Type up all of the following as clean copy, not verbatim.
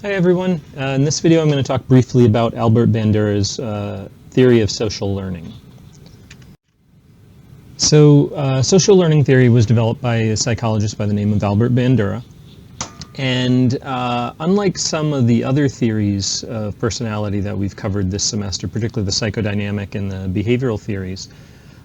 Hi everyone. In this video I'm going to talk briefly about Albert Bandura's theory of social learning. So social learning theory was developed by a psychologist by the name of Albert Bandura. And unlike some of the other theories of personality that we've covered this semester, particularly the psychodynamic and the behavioral theories,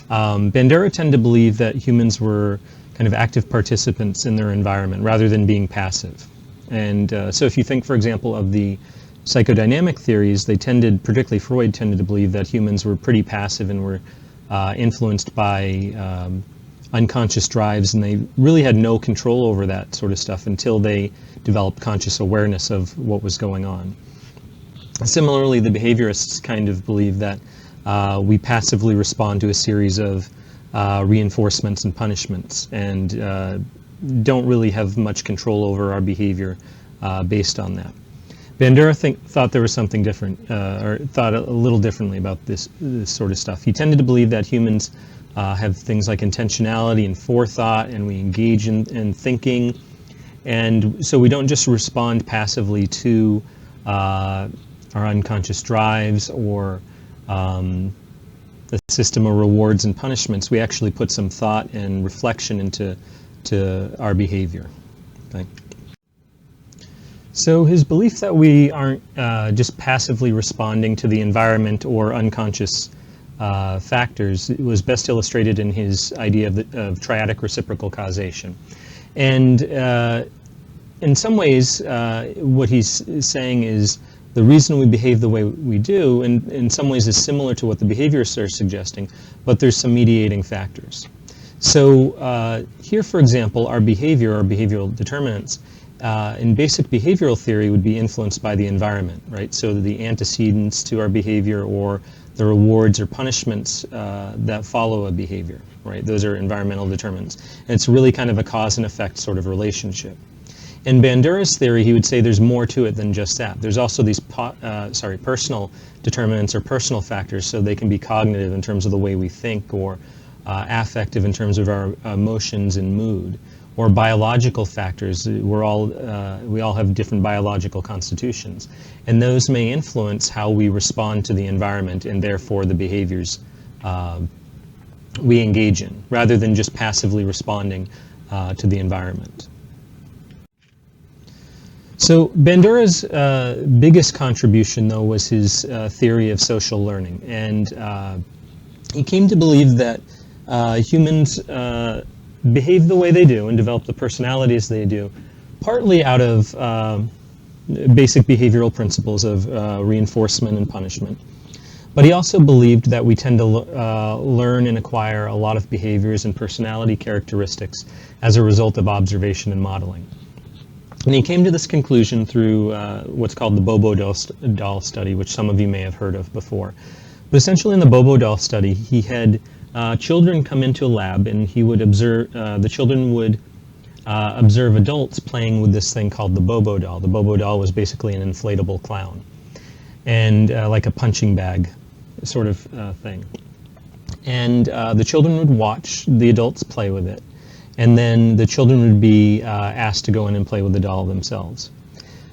Bandura tended to believe that humans were kind of active participants in their environment rather than being passive. And so if you think, for example, of the psychodynamic theories, they tended, particularly Freud, tended to believe that humans were pretty passive and were influenced by unconscious drives, and they really had no control over that sort of stuff until they developed conscious awareness of what was going on. Similarly, the behaviorists kind of believe that we passively respond to a series of reinforcements and punishments, and don't really have much control over our behavior based on that. Bandura thought there was something different, or thought a little differently about this sort of stuff. He tended to believe that humans have things like intentionality and forethought, and we engage in thinking, and so we don't just respond passively to our unconscious drives or the system of rewards and punishments. We actually put some thought and reflection into our behavior. Okay. So his belief that we aren't just passively responding to the environment or unconscious factors was best illustrated in his idea of triadic reciprocal causation. And in some ways, what he's saying is the reason we behave the way we do, and in some ways is similar to what the behaviorists are suggesting, but there's some mediating factors. So here, for example, our behavioral determinants, in basic behavioral theory would be influenced by the environment, right? So the antecedents to our behavior or the rewards or punishments that follow a behavior, right? Those are environmental determinants. And it's really kind of a cause and effect sort of relationship. In Bandura's theory, he would say there's more to it than just that. There's also these personal determinants or personal factors, so they can be cognitive in terms of the way we think, or affective in terms of our emotions and mood, or biological factors. We all have different biological constitutions, and those may influence how we respond to the environment and therefore the behaviors we engage in, rather than just passively responding to the environment. So Bandura's biggest contribution, though, was his theory of social learning, and he came to believe that humans behave the way they do and develop the personalities they do, partly out of basic behavioral principles of reinforcement and punishment. But he also believed that we tend to learn and acquire a lot of behaviors and personality characteristics as a result of observation and modeling. And he came to this conclusion through what's called the Bobo doll study, which some of you may have heard of before. But essentially in the Bobo doll study, he had children come into a lab, and he would observe, the children would observe adults playing with this thing called the Bobo doll. The Bobo doll was basically an inflatable clown, and like a punching bag sort of thing. And the children would watch the adults play with it, and then the children would be asked to go in and play with the doll themselves.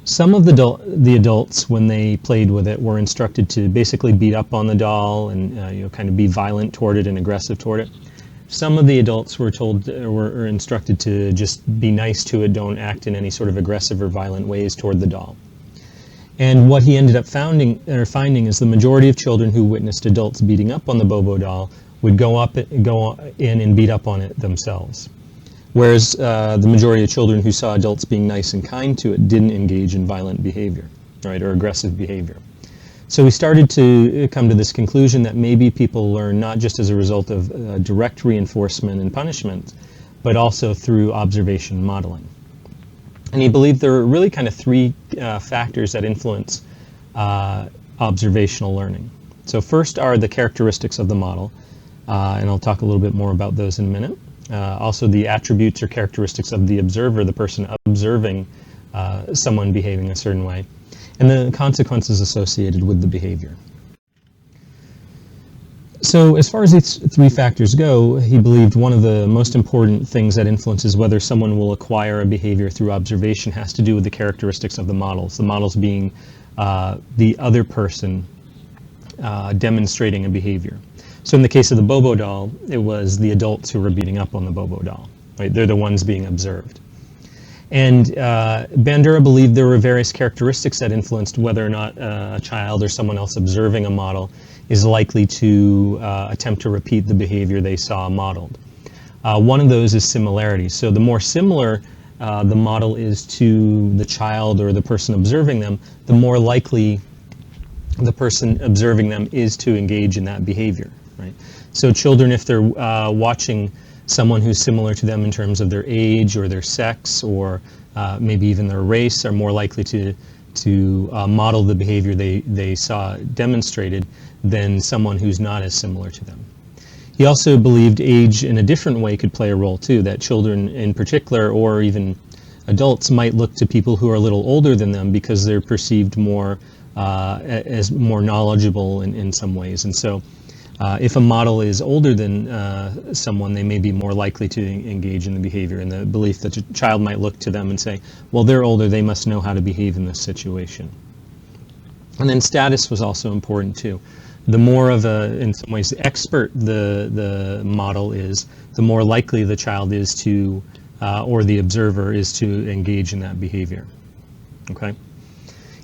Some of the adults, when they played with it, were instructed to basically beat up on the doll and kind of be violent toward it and aggressive toward it. Some of the adults were instructed to just be nice to it, don't act in any sort of aggressive or violent ways toward the doll. And what he ended up finding is the majority of children who witnessed adults beating up on the Bobo doll would go in and beat up on it themselves. Whereas the majority of children who saw adults being nice and kind to it didn't engage in violent behavior, right, or aggressive behavior. So we started to come to this conclusion that maybe people learn not just as a result of direct reinforcement and punishment, but also through observation and modeling. And he believed there were really kind of three factors that influence observational learning. So first are the characteristics of the model, and I'll talk a little bit more about those in a minute. Also the attributes or characteristics of the observer, the person observing someone behaving a certain way, and the consequences associated with the behavior. So as far as these three factors go, he believed one of the most important things that influences whether someone will acquire a behavior through observation has to do with the characteristics of the models. The models being the other person demonstrating a behavior. So in the case of the Bobo doll, it was the adults who were beating up on the Bobo doll. Right? They're the ones being observed. And Bandura believed there were various characteristics that influenced whether or not a child or someone else observing a model is likely to attempt to repeat the behavior they saw modeled. One of those is similarity. So the more similar the model is to the child or the person observing them, the more likely the person observing them is to engage in that behavior. Right? So children, if they're watching someone who's similar to them in terms of their age or their sex or maybe even their race, are more likely to model the behavior they saw demonstrated than someone who's not as similar to them. He also believed age in a different way could play a role too, that children in particular or even adults might look to people who are a little older than them because they're perceived more as more knowledgeable in some ways. And so if a model is older than someone, they may be more likely to engage in the behavior, and the belief that a child might look to them and say, well, they're older, they must know how to behave in this situation. And then status was also important too. The more of a, in some ways, expert the model is, the more likely the child is to, or the observer is to engage in that behavior. Okay?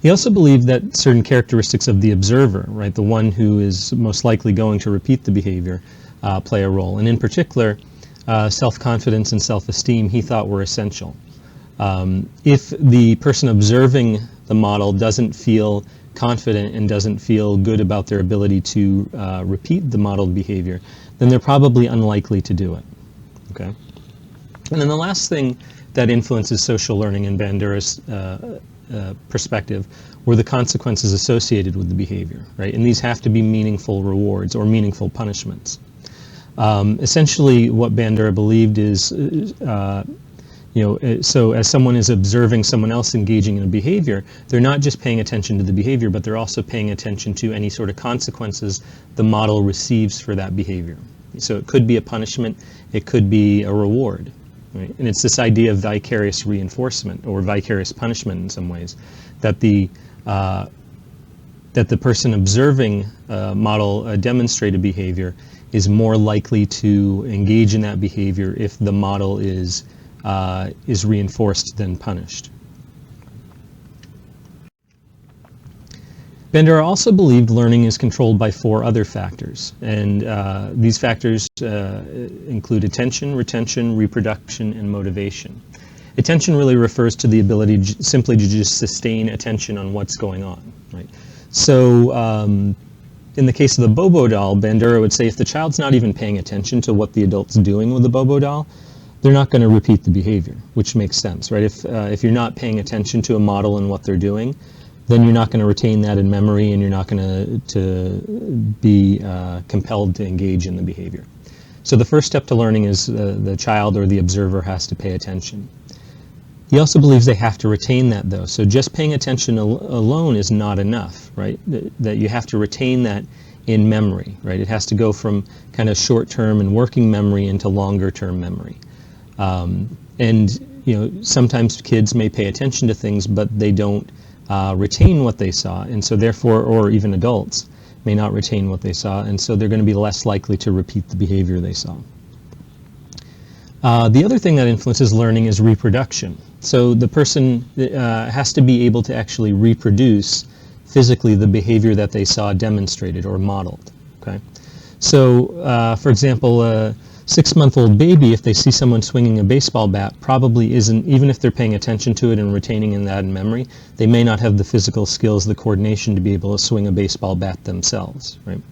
He also believed that certain characteristics of the observer, right, the one who is most likely going to repeat the behavior, play a role. And in particular, self-confidence and self-esteem he thought were essential. If the person observing the model doesn't feel confident and doesn't feel good about their ability to repeat the modeled behavior, then they're probably unlikely to do it. Okay? And then the last thing that influences social learning in Bandura's perspective were the consequences associated with the behavior, right? And these have to be meaningful rewards or meaningful punishments. Essentially, what Bandura believed is, so as someone is observing someone else engaging in a behavior, they're not just paying attention to the behavior, but they're also paying attention to any sort of consequences the model receives for that behavior. So it could be a punishment, it could be a reward. Right? And it's this idea of vicarious reinforcement or vicarious punishment in some ways, that the person observing model demonstrate a behavior is more likely to engage in that behavior if the model is reinforced than punished. Bandura also believed learning is controlled by 4 other factors, and these factors include attention, retention, reproduction, and motivation. Attention really refers to the ability simply to just sustain attention on what's going on, right? So in the case of the Bobo doll, Bandura would say if the child's not even paying attention to what the adult's doing with the Bobo doll, they're not going to repeat the behavior, which makes sense, right? If you're not paying attention to a model and what they're doing, then you're not going to retain that in memory, and you're not going to be compelled to engage in the behavior. So the first step to learning is the child or the observer has to pay attention. He also believes they have to retain that, though. So just paying attention alone is not enough, right? That you have to retain that in memory, right? It has to go from kind of short-term and working memory into longer-term memory. And sometimes kids may pay attention to things, but they don't retain what they saw, and so therefore, or even adults may not retain what they saw, and so they're going to be less likely to repeat the behavior they saw. The other thing that influences learning is reproduction. So the person has to be able to actually reproduce physically the behavior that they saw demonstrated or modeled. Okay, so for example, a 6-month-old baby, if they see someone swinging a baseball bat, probably isn't, even if they're paying attention to it and retaining in that in memory, they may not have the physical skills, the coordination to be able to swing a baseball bat themselves, right?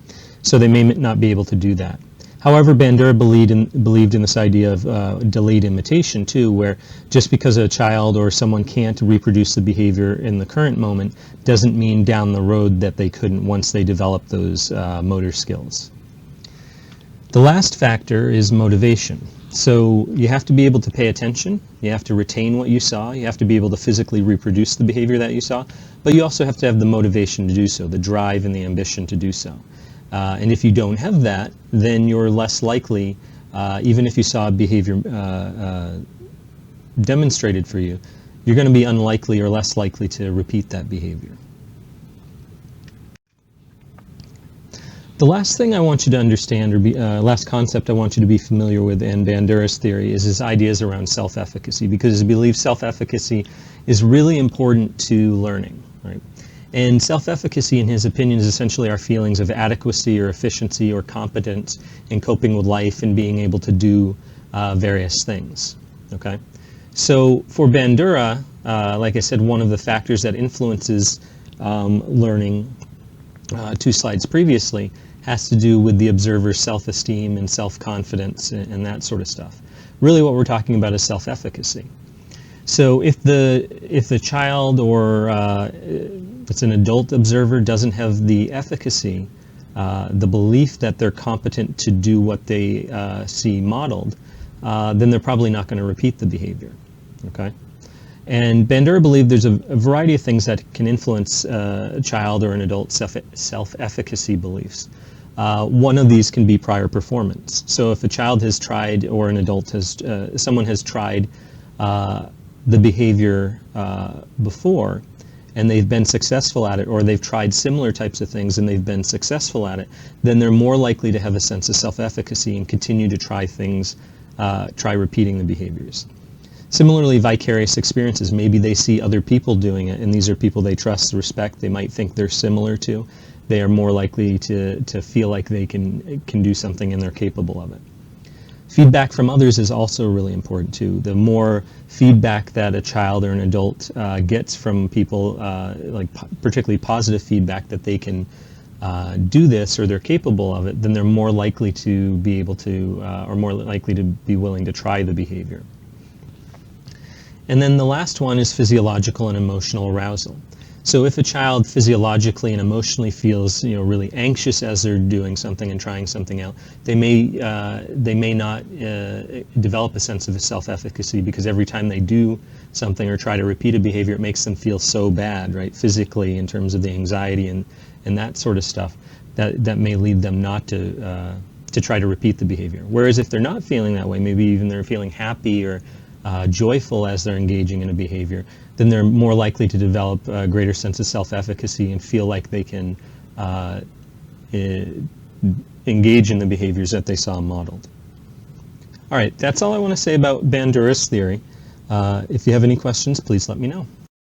So they may not be able to do that. However, Bandura believed in this idea of delayed imitation too, where just because a child or someone can't reproduce the behavior in the current moment doesn't mean down the road that they couldn't once they develop those motor skills. The last factor is motivation. So you have to be able to pay attention, you have to retain what you saw, you have to be able to physically reproduce the behavior that you saw, but you also have to have the motivation to do so, the drive and the ambition to do so. And if you don't have that, then you're less likely, even if you saw behavior demonstrated for you, you're going to be unlikely or less likely to repeat that behavior. The last thing I want you to understand, or last concept I want you to be familiar with in Bandura's theory, is his ideas around self-efficacy, because he believes self-efficacy is really important to learning, right? And self-efficacy, in his opinion, is essentially our feelings of adequacy or efficiency or competence in coping with life and being able to do various things, okay? So for Bandura, like I said, one of the factors that influences learning 2 slides previously has to do with the observer's self-esteem and self-confidence and that sort of stuff. Really what we're talking about is self-efficacy. So if the child or it's an adult observer doesn't have the efficacy, the belief that they're competent to do what they see modeled, then they're probably not going to repeat the behavior, okay? And Bandura believed there's a variety of things that can influence a child or an adult's self-efficacy beliefs. One of these can be prior performance. So if a child has tried, or an adult has, someone has tried the behavior before, and they've been successful at it, or they've tried similar types of things and they've been successful at it, then they're more likely to have a sense of self-efficacy and continue to try things, try repeating the behaviors. Similarly, vicarious experiences, maybe they see other people doing it, and these are people they trust, respect, they might think they're similar to. They are more likely to feel like they can do something and they're capable of it. Feedback from others is also really important too. The more feedback that a child or an adult gets from people, like particularly positive feedback that they can do this or they're capable of it, then they're more likely to be able to, or more likely to be willing to try the behavior. And then the last one is physiological and emotional arousal. So if a child physiologically and emotionally feels, really anxious as they're doing something and trying something out, they may not develop a sense of self-efficacy, because every time they do something or try to repeat a behavior, it makes them feel so bad, right, physically, in terms of the anxiety and that sort of stuff, that may lead them not to try to repeat the behavior. Whereas if they're not feeling that way, maybe even they're feeling happy or joyful as they're engaging in a behavior, then they're more likely to develop a greater sense of self-efficacy and feel like they can engage in the behaviors that they saw modeled. All right, that's all I want to say about Bandura's theory. If you have any questions, please let me know.